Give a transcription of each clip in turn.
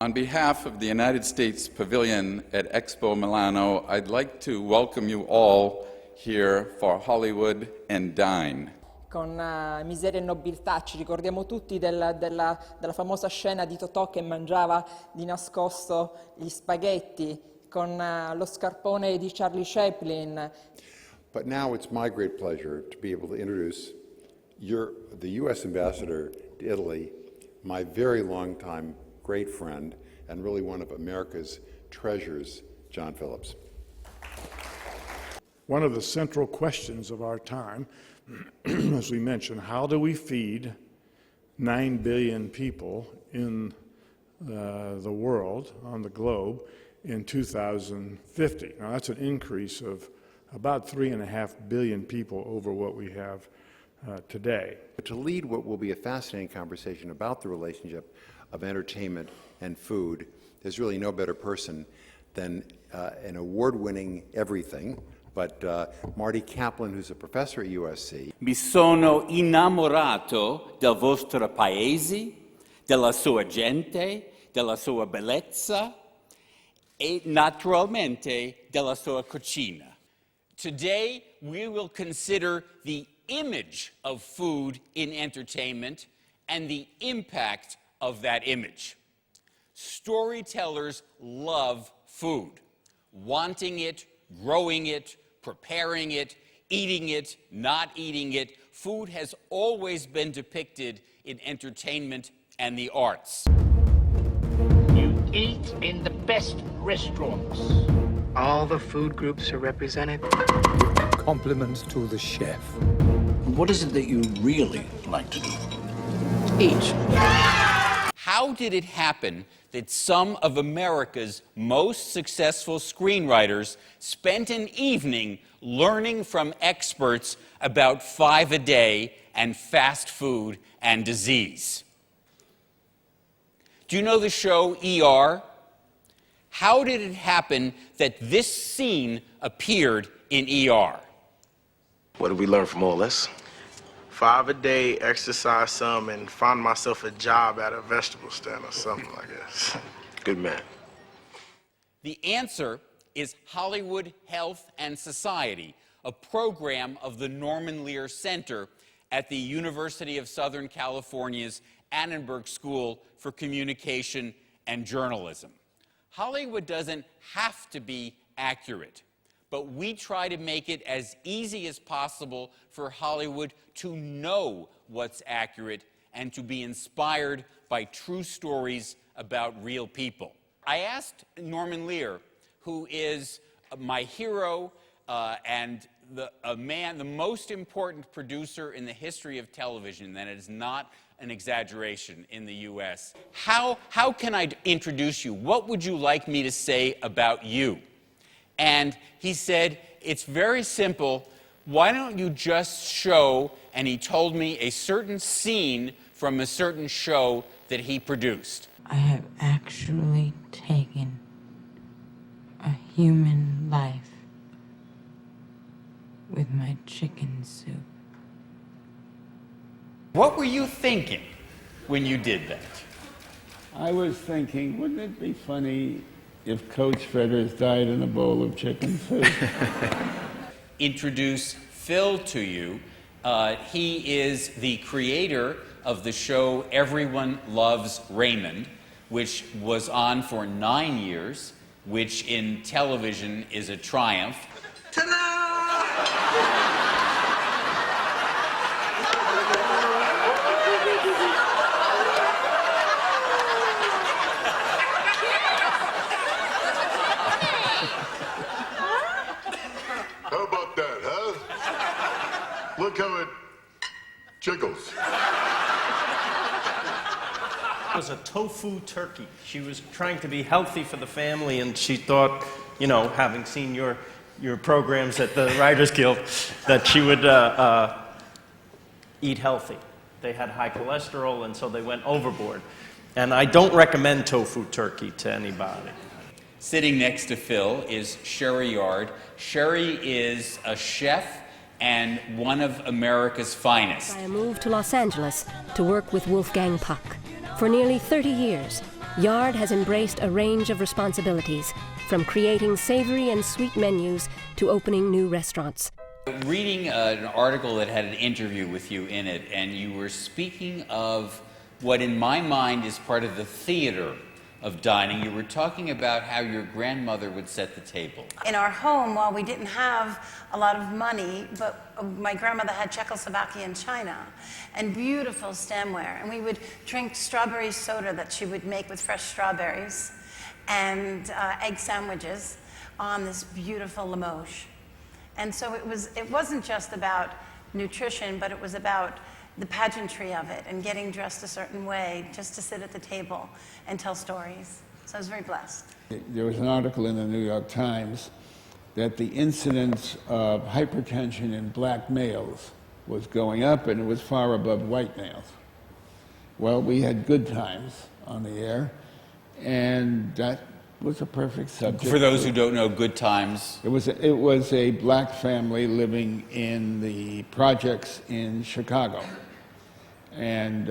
On behalf of the United States Pavilion at Expo Milano, I'd like to welcome you all here for Hollywood and Dine. Con miseria e nobiltà ci ricordiamo tutti della famosa scena di Totò che mangiava di nascosto gli spaghetti, con lo scarpone di Charlie Chaplin. But now it's my great pleasure to be able to introduce the U.S. Ambassador to Italy, my very long-time great friend, and really one of America's treasures, John Phillips. One of the central questions of our time, as we mentioned, how do we feed 9 billion people in the world, on the globe, in 2050? Now that's an increase of about 3.5 billion people over what we have today. To lead what will be a fascinating conversation about the relationship of entertainment and food, there's really no better person than an award-winning everything, but Marty Kaplan, who's a professor at USC. Mi sono innamorato del vostro paese, della sua gente, della sua bellezza e naturalmente della sua cucina. Today, we will consider the image of food in entertainment and the impact of that image. Storytellers love food, wanting it, growing it, preparing it, eating it, not eating it. Food has always been depicted in entertainment and the arts. You eat in the best restaurants. All the food groups are represented. Compliments to the chef. What is it that you really like to do? Each. How did it happen that some of America's most successful screenwriters spent an evening learning from experts about 5 a day and fast food and disease? Do you know the show ER? How did it happen that this scene appeared in ER? What did we learn from all this? 5 a day, exercise some, and find myself a job at a vegetable stand or something like this. Good man. The answer is Hollywood Health and Society, a program of the Norman Lear Center at the University of Southern California's Annenberg School for Communication and Journalism. Hollywood doesn't have to be accurate, but we try to make it as easy as possible for Hollywood to know what's accurate and to be inspired by true stories about real people. I asked Norman Lear, who is my hero and the most important producer in the history of television, that is not an exaggeration in the U.S. How can I introduce you? What would you like me to say about you? And he said, it's very simple. Why don't you just show, and he told me a certain scene from a certain show that he produced. I have actually taken a human life with my chicken soup. What were you thinking when you did that? I was thinking, wouldn't it be funny if Coach Fetters died in a bowl of chicken soup? Introduce Phil to you. He is the creator of the show Everyone Loves Raymond, which was on for 9 years, which in television is a triumph. How about that, huh? Look how it jiggles. It was a tofu turkey. She was trying to be healthy for the family, and she thought, you know, having seen your programs at the Writers Guild, that she would eat healthy. They had high cholesterol, and so they went overboard. And I don't recommend tofu turkey to anybody. Sitting next to Phil is Sherry Yard. Sherry is a chef and one of America's finest. I moved to Los Angeles to work with Wolfgang Puck. For nearly 30 years, Yard has embraced a range of responsibilities, from creating savory and sweet menus to opening new restaurants. Reading an article that had an interview with you in it, and you were speaking of what in my mind is part of the theater of dining. You were talking about how your grandmother would set the table. In our home, while we didn't have a lot of money, but my grandmother had Czechoslovakia and China, and beautiful stemware, and we would drink strawberry soda that she would make with fresh strawberries, and egg sandwiches on this beautiful Limoges. And so it wasn't just about nutrition, but it was about the pageantry of it and getting dressed a certain way just to sit at the table and tell stories. So I was very blessed. There was an article in the New York Times that the incidence of hypertension in black males was going up, and it was far above white males. Well, we had Good Times on the air, and that was a perfect subject. For those who don't know, Good Times. It was a black family living in the projects in Chicago. And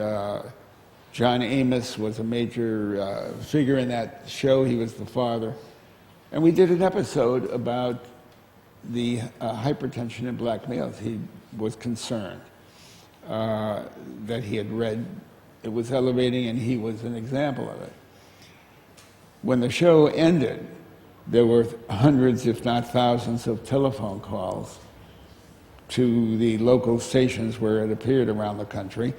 John Amos was a major figure in that show. He was the father. And we did an episode about the hypertension in black males. He was concerned that he had read it was elevating, and he was an example of it. When the show ended, there were hundreds, if not thousands, of telephone calls to the local stations where it appeared around the country,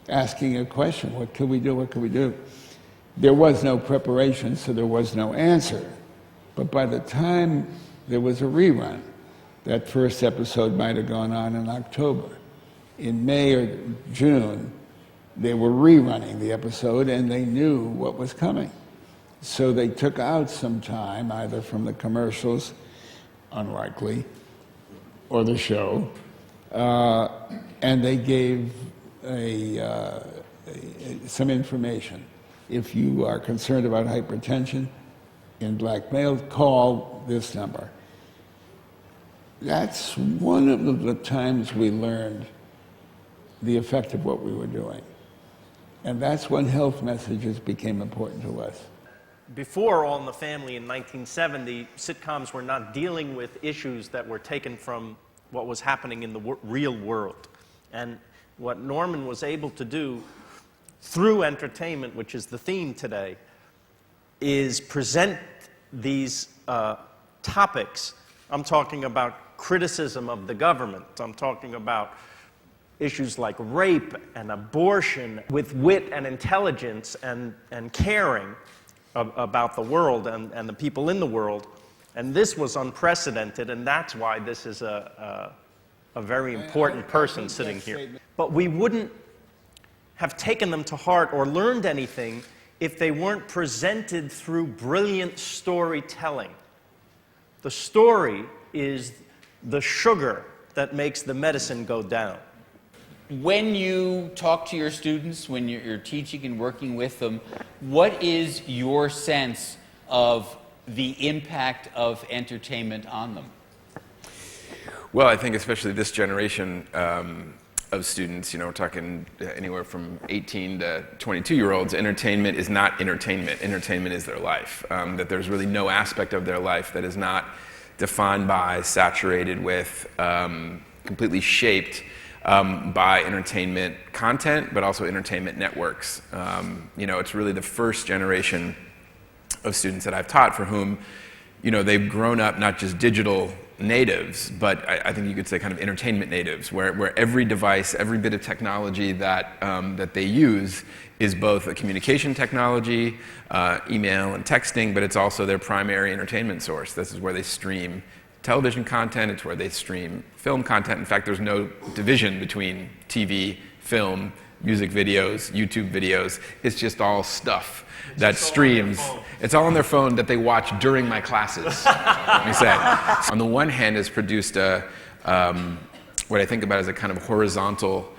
asking a question: what could we do, what could we do? There was no preparation, so there was no answer. But by the time there was a rerun, that first episode might have gone on in October. In May or June, they were rerunning the episode, and they knew what was coming. So they took out some time, either from the commercials, unlikely, or the show, and they gave some information. If you are concerned about hypertension in black males, call this number. That's one of the times we learned the effect of what we were doing. And that's when health messages became important to us. Before All in the Family in 1970, sitcoms were not dealing with issues that were taken from what was happening in the real world. And what Norman was able to do through entertainment, which is the theme today, is present these topics. I'm talking about criticism of the government. I'm talking about issues like rape and abortion with wit and intelligence and caring about the world and the people in the world. And this was unprecedented, and that's why this is a very important person sitting here. But we wouldn't have taken them to heart or learned anything if they weren't presented through brilliant storytelling. The story is the sugar that makes the medicine go down. When you talk to your students, when you're teaching and working with them, what is your sense of the impact of entertainment on them? Well, I think especially this generation of students, we're talking anywhere from 18 to 22-year-olds, entertainment is not entertainment. Entertainment is their life. That there's really no aspect of their life that is not defined by, saturated with, completely shaped by entertainment content, but also entertainment networks. It's really the first generation of students that I've taught for whom, they've grown up not just digital natives, but I think you could say kind of entertainment natives, where every device, every bit of technology that they use is both a communication technology, email and texting, but it's also their primary entertainment source. This is where they stream television content, it's where they stream film content. In fact, there's no division between TV, film, music videos, YouTube videos. It's just all stuff that streams. It's all on their phone that they watch during my classes, let me say. On the one hand, it's produced what I think about as a kind of horizontal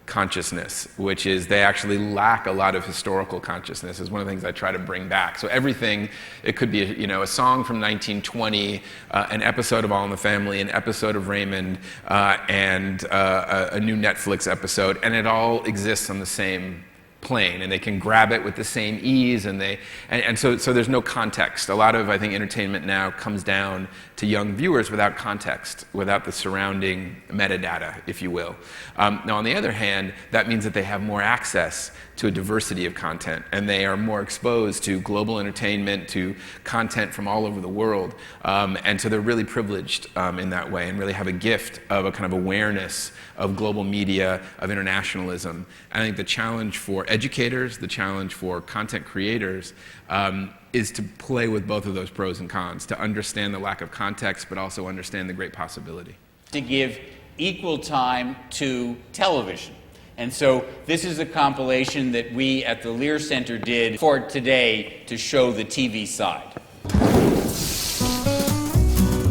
consciousness, which is they actually lack a lot of historical consciousness, is one of the things I try to bring back. So everything, it could be a song from 1920, an episode of All in the Family, an episode of Raymond, and a new Netflix episode, and it all exists on the same plain, and they can grab it with the same ease, and so there's no context. A lot of, I think, entertainment now comes down to young viewers without context, without the surrounding metadata, if you will. Now, on the other hand, that means that they have more access to a diversity of content, and they are more exposed to global entertainment, to content from all over the world, and so they're really privileged in that way, and really have a gift of a kind of awareness of global media, of internationalism. I think the challenge for educators, the challenge for content creators, is to play with both of those pros and cons, to understand the lack of context, but also understand the great possibility. To give equal time to television. And so this is a compilation that we at the Lear Center did for today to show the TV side.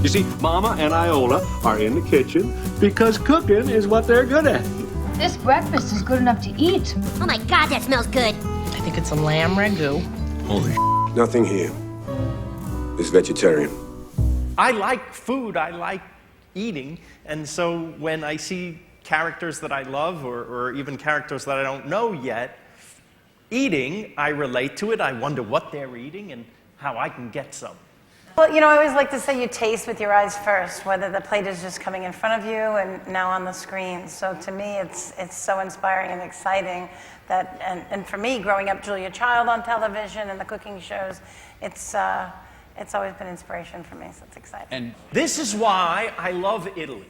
You see, Mama and Iola are in the kitchen because cooking is what they're good at. This breakfast is good enough to eat. Oh my God, that smells good. I think it's a lamb ragu. Holy nothing here is vegetarian. I like food, I like eating, and so when I see characters that I love or even characters that I don't know yet eating, I relate to it, I wonder what they're eating and how I can get some. Well, you know, I always like to say you taste with your eyes first, whether the plate is just coming in front of you and now on the screen. So to me, it's so inspiring and exciting that, and for me, growing up Julia Child on television and the cooking shows, it's always been inspiration for me, so it's exciting. And this is why I love Italy,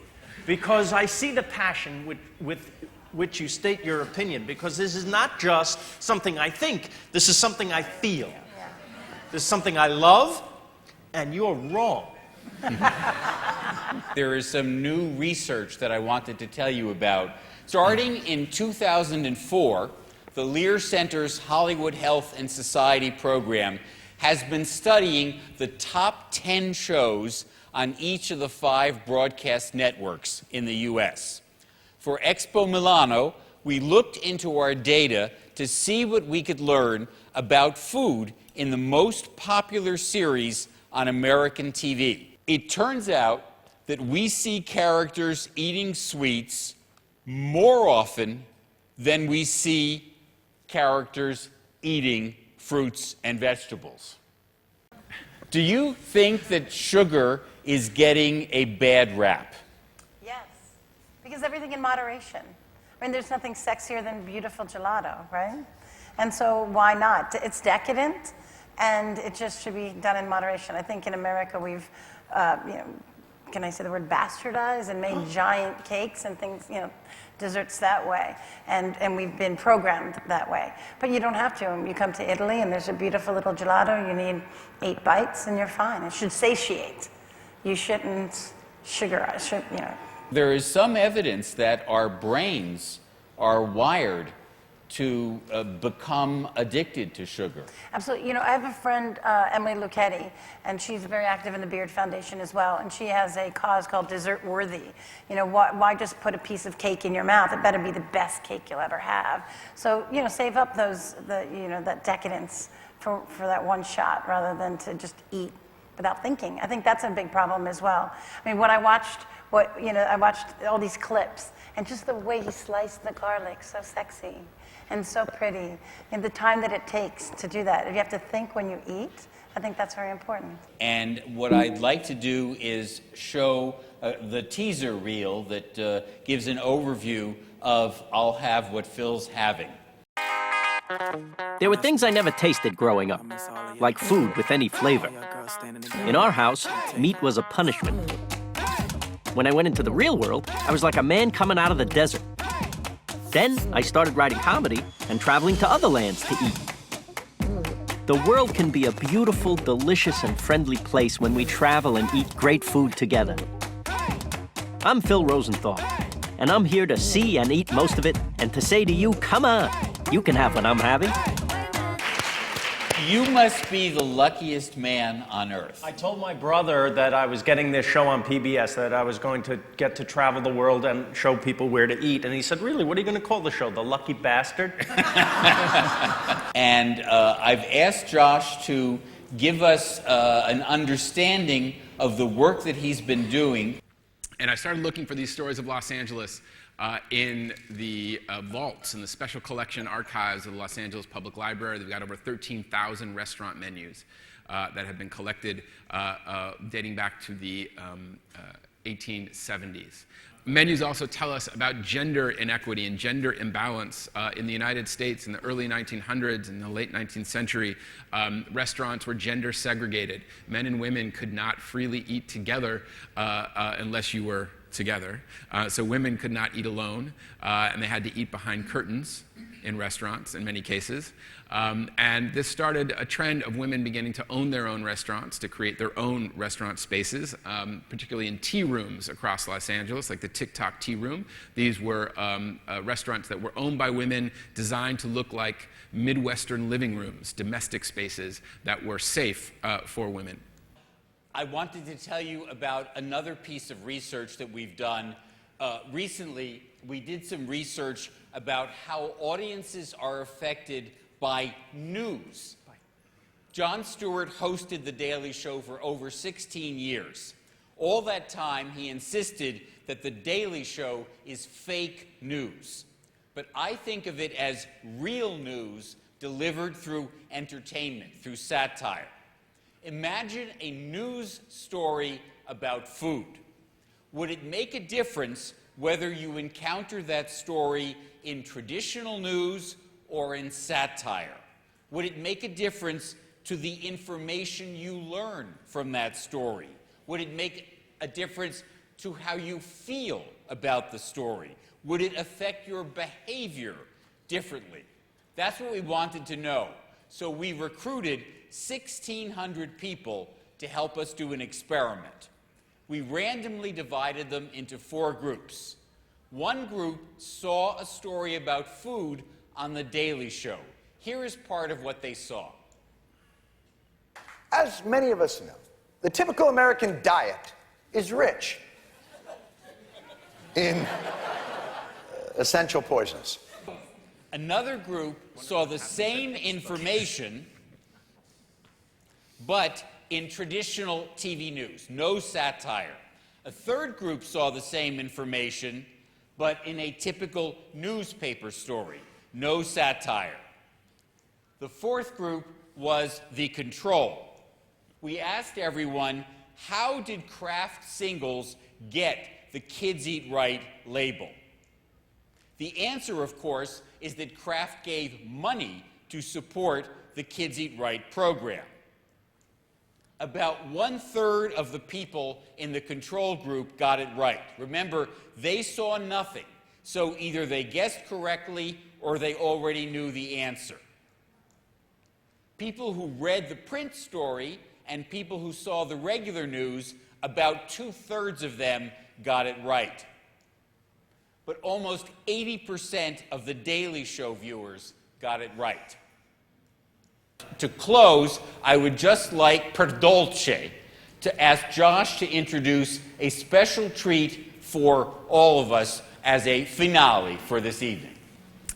because I see the passion with which you state your opinion, because this is not just something I think, this is something I feel. Yeah. This is something I love, and you're wrong. There is some new research that I wanted to tell you about. Starting in 2004, the Lear Center's Hollywood Health and Society program has been studying the top 10 shows on each of the 5 broadcast networks in the U.S. For Expo Milano, we looked into our data to see what we could learn about food in the most popular series on American TV. It turns out that we see characters eating sweets more often than we see characters eating fruits and vegetables. Do you think that sugar is getting a bad rap? Yes, because everything in moderation. I mean, there's nothing sexier than beautiful gelato, right? And so why not? It's decadent, and it just should be done in moderation. I think in America we've, can I say the word bastardized and made giant cakes and things, desserts that way. And we've been programmed that way. But you don't have to. When you come to Italy and there's a beautiful little gelato, you need 8 bites and you're fine. It should satiate. You shouldn't sugarize, There is some evidence that our brains are wired to become addicted to sugar. Absolutely. I have a friend, Emily Lucchetti, and she's very active in the Beard Foundation as well, and she has a cause called Dessert Worthy. Why just put a piece of cake in your mouth? It better be the best cake you'll ever have. So, save up that decadence for that one shot rather than to just eat without thinking. I think that's a big problem as well. I mean, I watched all these clips, and just the way he sliced the garlic, so sexy. And so pretty, and the time that it takes to do that. If you have to think when you eat, I think that's very important. And what I'd like to do is show the teaser reel that gives an overview of I'll Have What Phil's Having. There were things I never tasted growing up, like food with any flavor. In our house, meat was a punishment. When I went into the real world, I was like a man coming out of the desert. Then I started writing comedy and traveling to other lands to eat. The world can be a beautiful, delicious, and friendly place when we travel and eat great food together. I'm Phil Rosenthal, and I'm here to see and eat most of it and to say to you, come on, you can have what I'm having. You must be the luckiest man on earth. I told my brother that I was getting this show on PBS, that I was going to get to travel the world and show people where to eat. And he said, really, what are you going to call the show, The Lucky Bastard? And I've asked Josh to give us an understanding of the work that he's been doing. And I started looking for these stories of Los Angeles in the vaults in the Special Collection Archives of the Los Angeles Public Library. They've got over 13,000 restaurant menus that have been collected dating back to the 1870s. Menus also tell us about gender inequity and gender imbalance. In the United States in the early 1900s and the late 19th century, restaurants were gender segregated. Men and women could not freely eat together unless you were together. So women could not eat alone, and they had to eat behind curtains in restaurants in many cases. And this started a trend of women beginning to own their own restaurants, to create their own restaurant spaces, particularly in tea rooms across Los Angeles, like the TikTok Tea Room. These were restaurants that were owned by women, designed to look like Midwestern living rooms, domestic spaces that were safe for women. I wanted to tell you about another piece of research that we've done. Recently, we did some research about how audiences are affected by news. Jon Stewart hosted The Daily Show for over 16 years. All that time, he insisted that The Daily Show is fake news. But I think of it as real news delivered through entertainment, through satire. Imagine a news story about food. Would it make a difference whether you encounter that story in traditional news or in satire? Would it make a difference to the information you learn from that story? Would it make a difference to how you feel about the story? Would it affect your behavior differently? That's what we wanted to know. So we recruited 1,600 people to help us do an experiment. We randomly divided them into 4 groups. One group saw a story about food on The Daily Show. Here is part of what they saw. As many of us know, the typical American diet is rich in essential poisons. Another group saw the same information, but in traditional TV news, no satire. A third group saw the same information, but in a typical newspaper story, no satire. The fourth group was the control. We asked everyone, how did Kraft Singles get the Kids Eat Right label? The answer, of course, is that Kraft gave money to support the Kids Eat Right program. About 1/3 of the people in the control group got it right. Remember, they saw nothing, so either they guessed correctly or they already knew the answer. People who read the print story and people who saw the regular news, about 2/3 of them got it right. But almost 80% of the Daily Show viewers got it right. To close, I would just like, per dolce, to ask Josh to introduce a special treat for all of us as a finale for this evening.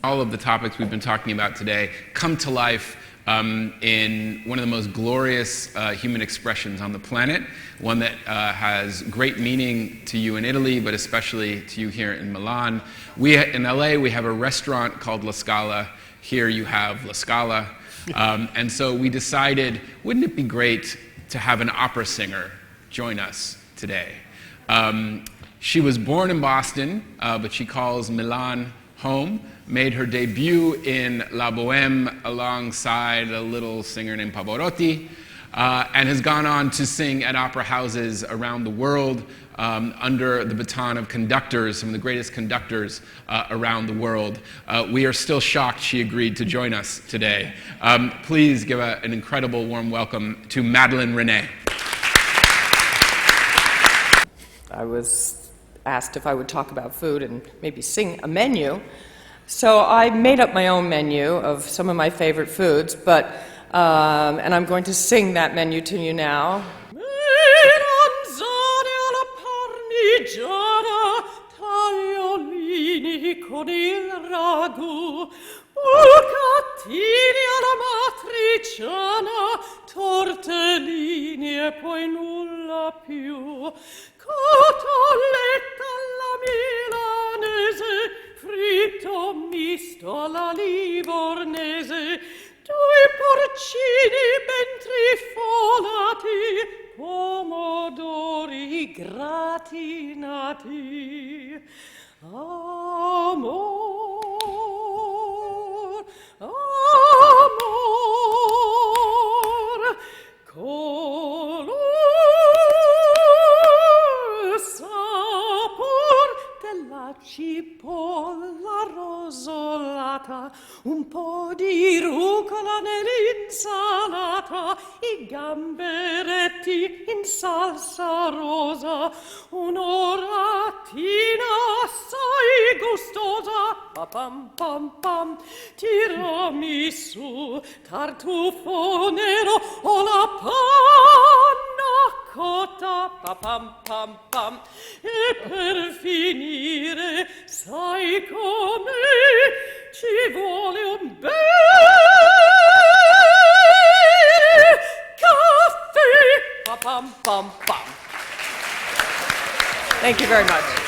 All of the topics we've been talking about today come to life in one of the most glorious human expressions on the planet, one that has great meaning to you in Italy, but especially to you here in Milan. In LA, we have a restaurant called La Scala. Here you have La Scala. And so we decided, wouldn't it be great to have an opera singer join us today? She was born in Boston, but she calls Milan home, made her debut in La Bohème alongside a little singer named Pavarotti, and has gone on to sing at opera houses around the world under the baton of conductors, some of the greatest conductors around the world. We are still shocked she agreed to join us today. Please give an incredible warm welcome to Madelyn Renée. I was asked if I would talk about food and maybe sing a menu. So I made up my own menu of some of my favorite foods, and I'm going to sing that menu to you now. Tagliolini con il ragù, bucatini alla matriciana, tortellini e poi nulla più, cotoletta alla milanese, livornese, 2 porcini ben trifolati, pomodori gratinati. Amor, amor, color, sapor della cipolla rosolata, un po' di rucola nell'insalata, i gamberetti in salsa rosa, un'oratina assai gustosa, pa-pam pam pam, tiramisù, tartufo nero o la panna cotta, pa-pam pam pam, e per finire, sai come ci vuole un bel caffè, pa-pam pam pam. Thank you very much.